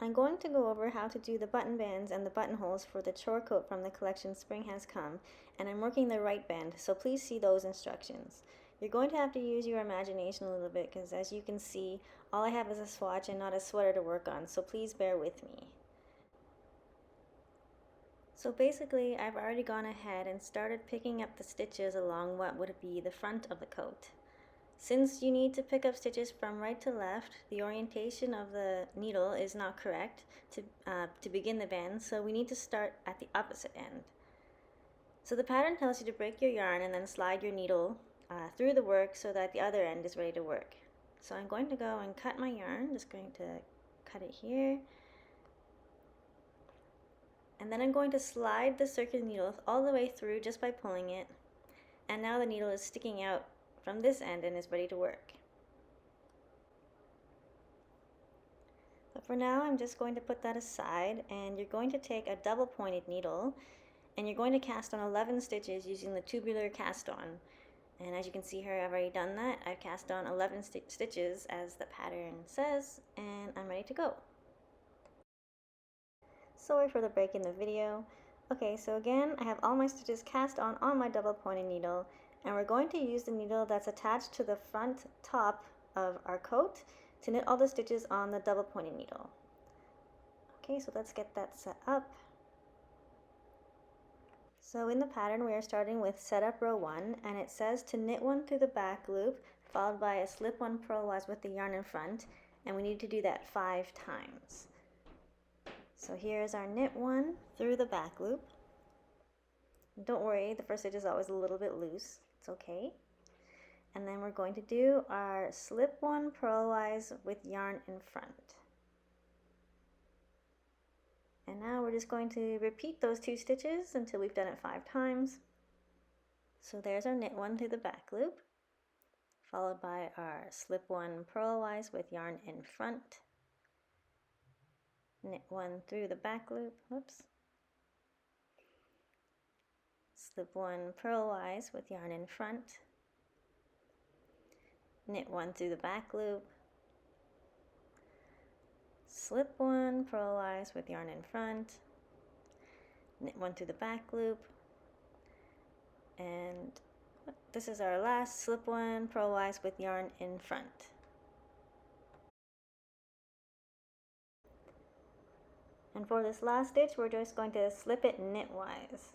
I'm going to go over how to do the button bands and the buttonholes for the Chore coat from the collection Spring Has Come, and I'm working the right band, so please see those instructions. You're going to have to use your imagination a little bit because, as you can see, all I have is a swatch and not a sweater to work on, so please bear with me. So basically, I've already gone ahead and started picking up the stitches along what would be the front of the coat. Since you need to pick up stitches from right to left, the orientation of the needle is not correct to begin the band, so we need to start at the opposite end. So the pattern tells you to break your yarn and then slide your needle through the work so that the other end is ready to work. So I'm going to go and cut my yarn, just going to cut it here. And then I'm going to slide the circular needle all the way through just by pulling it. And now the needle is sticking out from this end and is ready to work. But for now, I'm just going to put that aside, and you're going to take a double pointed needle and you're going to cast on 11 stitches using the tubular cast on. And as you can see here, I've already done that. I've cast on 11 stitches as the pattern says, and I'm ready to go. Sorry for the break in the video. Okay, so again, I have all my stitches cast on my double pointed needle, and we're going to use the needle that's attached to the front top of our coat to knit all the stitches on the double pointed needle. Okay, so let's get that set up. So in the pattern, we are starting with set up row 1, and it says to knit 1 through the back loop, followed by a slip 1 purlwise with the yarn in front, and we need to do that 5 times. So here's our knit 1 through the back loop. Don't worry, the first stitch is always a little bit loose. It's okay. And then we're going to do our slip 1 purlwise with yarn in front. And now we're just going to repeat those 2 stitches until we've done it 5 times. So there's our knit 1 through the back loop, followed by our slip 1 purlwise with yarn in front. Knit 1 through the back loop, whoops. Slip 1 purlwise with yarn in front. Knit 1 through the back loop. Slip 1 purlwise with yarn in front. Knit 1 through the back loop. And this is our last slip 1 purlwise with yarn in front. And for this last stitch, we're just going to slip it knitwise.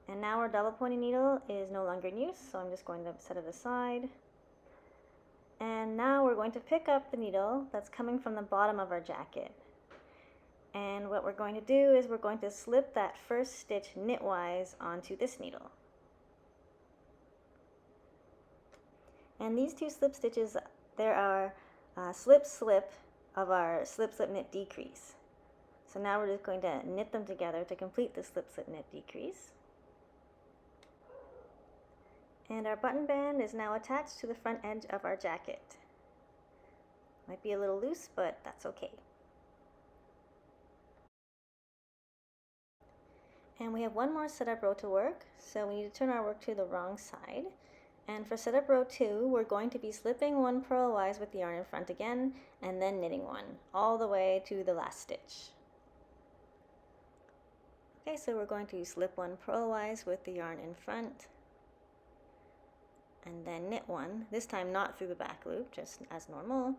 And now our double pointed needle is no longer in use, so I'm just going to set it aside. And now we're going to pick up the needle that's coming from the bottom of our jacket. And what we're going to do is we're going to slip that first stitch knitwise onto this needle. And these 2 slip stitches, there are slip slip of our slip slip knit decrease. So now we're just going to knit them together to complete the slip slip knit decrease. And our button band is now attached to the front edge of our jacket. Might be a little loose, but that's okay. And we have one more setup row to work, so we need to turn our work to the wrong side. And for setup row 2, we're going to be slipping 1 purlwise with the yarn in front again, and then knitting 1, all the way to the last stitch. Okay, so we're going to slip 1 purlwise with the yarn in front, and then knit 1, this time not through the back loop, just as normal.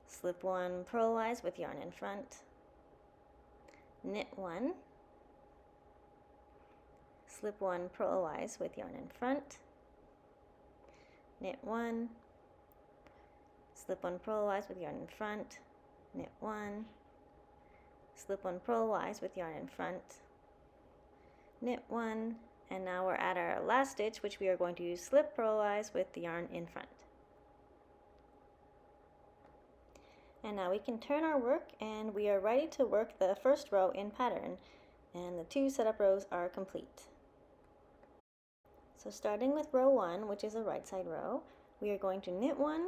Slip 1 purlwise with yarn in front, knit 1, slip 1 purlwise with yarn in front, knit 1, slip 1 purlwise with yarn in front, knit 1, slip 1 purlwise with yarn in front, knit 1, and now we're at our last stitch, which we are going to slip purlwise with the yarn in front. And now we can turn our work, and we are ready to work the first row in pattern, and the 2 setup rows are complete. So starting with row 1, which is a right side row, we are going to knit 1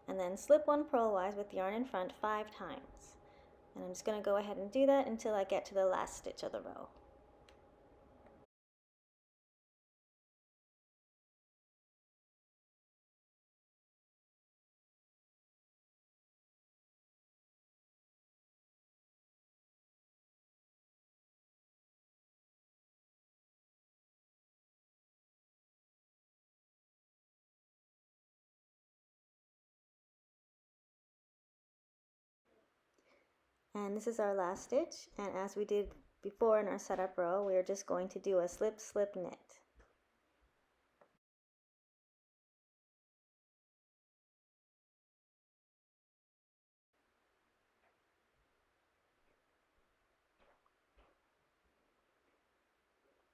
and then slip 1 purlwise with the yarn in front 5 times. And I'm just going to go ahead and do that until I get to the last stitch of the row. And this is our last stitch, and as we did before in our setup row, we are just going to do a slip, slip, knit.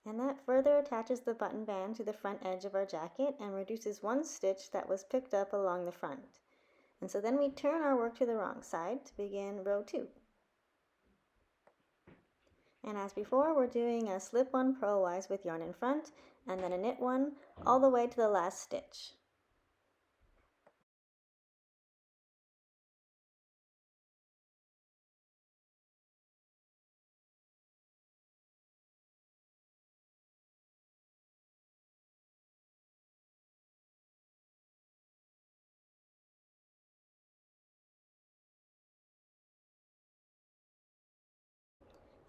And that further attaches the button band to the front edge of our jacket and reduces one stitch that was picked up along the front. And so then we turn our work to the wrong side to begin row 2. And as before, we're doing a slip one purlwise with yarn in front and then a knit one all the way to the last stitch.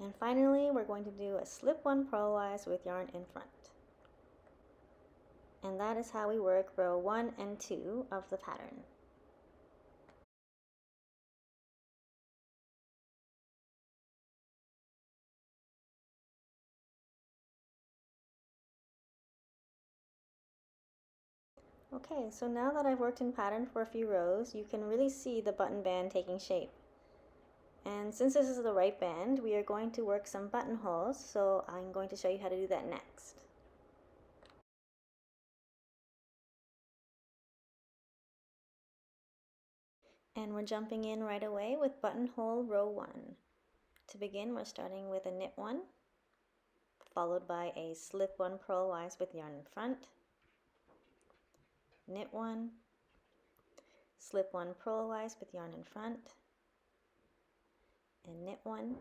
And finally, we're going to do a slip one purlwise with yarn in front. And that is how we work row 1 and 2 of the pattern. Okay, so now that I've worked in pattern for a few rows, you can really see the button band taking shape. And since this is the right band, we are going to work some buttonholes, so I'm going to show you how to do that next. And we're jumping in right away with buttonhole row 1. To begin, we're starting with a knit 1, followed by a slip 1 purlwise with yarn in front, knit 1, slip 1 purlwise with yarn in front, and knit 1.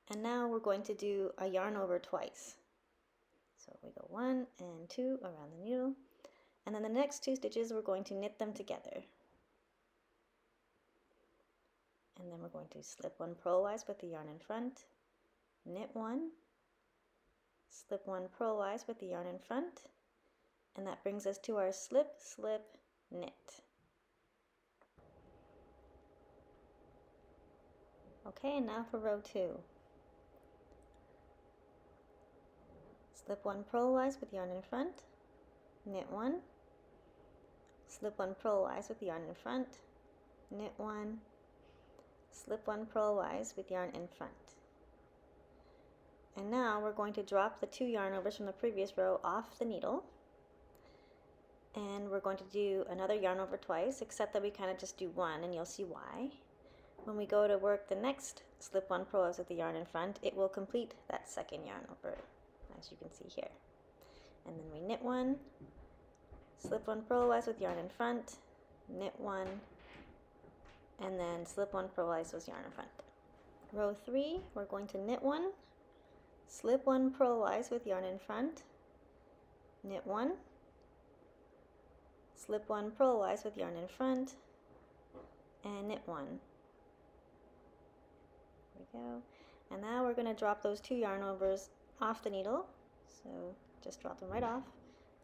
And now we're going to do a yarn over twice. So we go 1 and 2 around the needle, and then the next 2 stitches we're going to knit them together. And then we're going to slip 1 purlwise with the yarn in front, knit 1, slip 1 purlwise with the yarn in front, and that brings us to our slip, slip, knit. Okay, and now for row 2. Slip 1 purlwise with yarn in front, knit 1, slip 1 purlwise with yarn in front, knit 1, slip 1 purlwise with yarn in front. And now we're going to drop the 2 yarn overs from the previous row off the needle, and we're going to do another yarn over twice, except that we kind of just do one, and you'll see why. When we go to work the next slip 1 purlwise with the yarn in front, it will complete that second yarn over, as you can see here. And then we knit 1, slip 1 purlwise with yarn in front, knit 1, and then slip 1 purlwise with yarn in front. Row 3, we're going to knit 1, slip 1 purlwise with yarn in front, knit 1, slip 1 purlwise with yarn in front, and knit 1. There we go. And now we're going to drop those 2 yarn overs off the needle, so just drop them right off,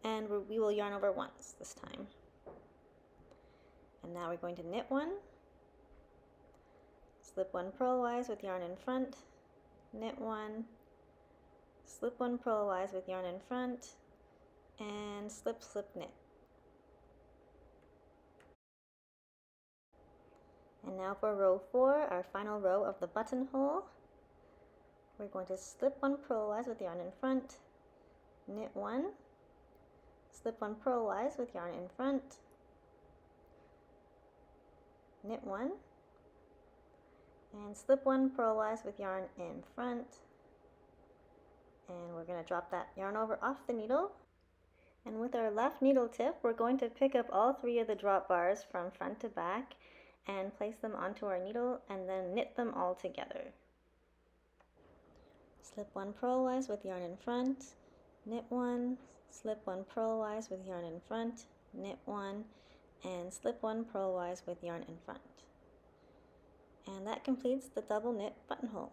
and we will yarn over once this time. And now we're going to knit 1, slip 1 purlwise with yarn in front, knit 1, slip 1 purlwise with yarn in front, and slip, slip, knit. And now for row 4, our final row of the buttonhole, we're going to slip 1 purlwise with yarn in front, knit 1, slip 1 purlwise with yarn in front, knit 1, and slip 1 purlwise with yarn in front, and we're going to drop that yarn over off the needle. And with our left needle tip, we're going to pick up all 3 of the drop bars from front to back and place them onto our needle and then knit them all together. Slip 1 purlwise with yarn in front, knit 1, slip 1 purlwise with yarn in front, knit 1, and slip 1 purlwise with yarn in front. And that completes the double knit buttonhole.